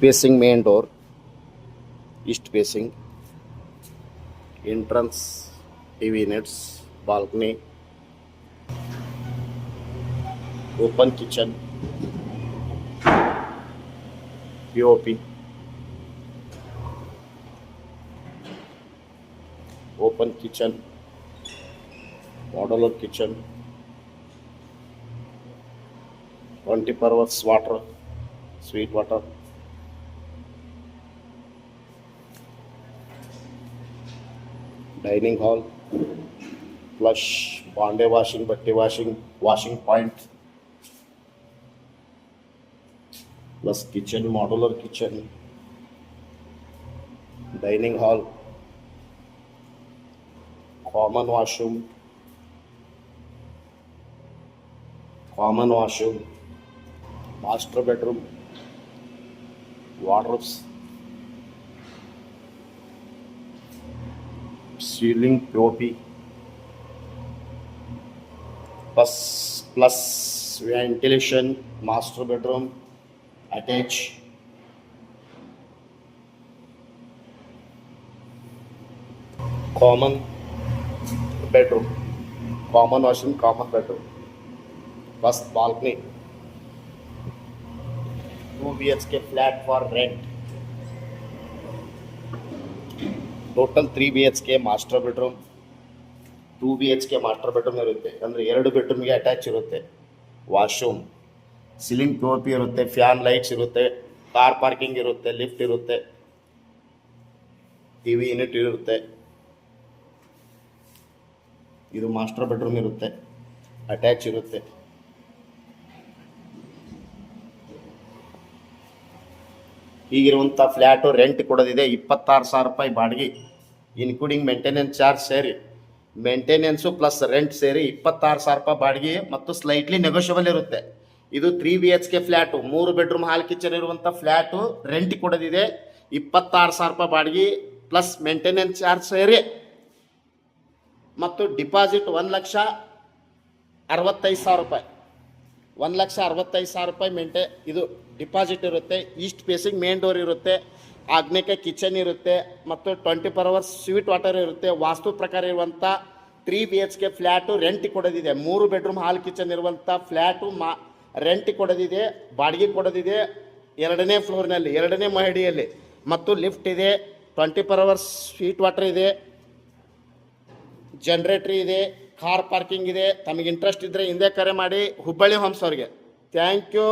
facing main door, east facing, entrance, TV units, balcony, open kitchen, POP, open kitchen, modular kitchen, 24 hours water, sweet water, dining hall, flush, Bombay washing, batti washing, washing point, plus kitchen, modular kitchen, dining hall, common washroom, master bedroom, wardrobes, ceiling POP, plus ventilation, master bedroom, attach, common bedroom, common washroom, common bedroom, plus balcony, 2 BHK flat for rent. Total 3 BHK master bedroom, 2 BHK master bedroom ಇರುತ್ತೆ. ಅಂದರೆ 2 ಬೆಡ್ರೂಮ್ಗೆ attach ಇರುತ್ತೆ. Washroom, ceiling POP ಇರುತ್ತೆ, fan lights ಇರುತ್ತೆ, car parking ಇರುತ್ತೆ, lift ಇರುತ್ತೆ, TV unit ಇರುತ್ತೆ. ಇದು master bedroom ಇರುತ್ತೆ, ಅಟ್ಯಾಚ್ ಇರುತ್ತೆ. ಹೀಗಿರುವಂಥ ಫ್ಲ್ಯಾಟು ರೆಂಟ್ ಕೊಡೋದಿದೆ 26,000 ರೂಪಾಯಿ ಬಾಡಿಗೆ, ಇನ್ಕ್ಲೂಡಿಂಗ್ ಮೇಂಟೆನೆನ್ಸ್ ಚಾರ್ಜ್ ಸೇರಿ, ಮೇಂಟೆನೆನ್ಸು ಪ್ಲಸ್ ರೆಂಟ್ ಸೇರಿ 26,000 ರೂಪಾಯಿ ಬಾಡಿಗೆ ಮತ್ತು ಸ್ಲೈಟ್ಲಿ ನೆಗೋಷಿಯಬಲ್ ಇರುತ್ತೆ. ಇದು 3 BHK flat, 3 bedroom hall kitchen ಇರುವಂಥ ಫ್ಲ್ಯಾಟು ರೆಂಟ್ ಕೊಡೋದಿದೆ 26,000 ರೂಪಾಯಿ ಬಾಡಿಗೆ ಪ್ಲಸ್ ಮೇಂಟೆನೆನ್ಸ್ ಚಾರ್ಜ್ ಸೇರಿ ಮತ್ತು ಡಿಪಾಸಿಟ್ 1,65,000 ರೂಪಾಯಿ, 1,65,000 ರೂಪಾಯಿ ಇದು ಡಿಪಾಸಿಟ್ ಇರುತ್ತೆ. ಈಸ್ಟ್ ಫೇಸಿಂಗ್ ಮೇನ್ ಡೋರ್ ಇರುತ್ತೆ, ಆಗ್ನೇಯ ಕಿಚನ್ ಇರುತ್ತೆ ಮತ್ತು 24 hours ಸ್ವೀಟ್ ವಾಟರ್ ಇರುತ್ತೆ. ವಾಸ್ತು ಪ್ರಕಾರ ಇರುವಂಥ 3 BHK ಫ್ಲ್ಯಾಟು ರೆಂಟ್ ಕೊಡೋದಿದೆ. 3 ಬೆಡ್ರೂಮ್ ಹಾಲ್ ಕಿಚನ್ ಇರುವಂಥ ಫ್ಲ್ಯಾಟು ರೆಂಟ್ ಕೊಡೋದಿದೆ, ಬಾಡಿಗೆ ಕೊಡೋದಿದೆ 2ನೇ ಫ್ಲೋರ್ನಲ್ಲಿ, 2ನೇ ಮಹಡಿಯಲ್ಲಿ ಮತ್ತು ಲಿಫ್ಟ್ ಇದೆ, 24 hours ಸ್ವೀಟ್ ವಾಟರ್ ಇದೆ, ಜನರೇಟ್ರಿ ಇದೆ, ಕಾರ್ ಪಾರ್ಕಿಂಗ್ ಇದೆ. ತಮಗೆ ಇಂಟ್ರೆಸ್ಟ್ ಇದ್ದರೆ ಹಿಂದೆ ಕರೆ ಮಾಡಿ, ಹುಬ್ಬಳ್ಳಿ ಹೋಮ್ಸ್ ಅವ್ರಿಗೆ. Thank you.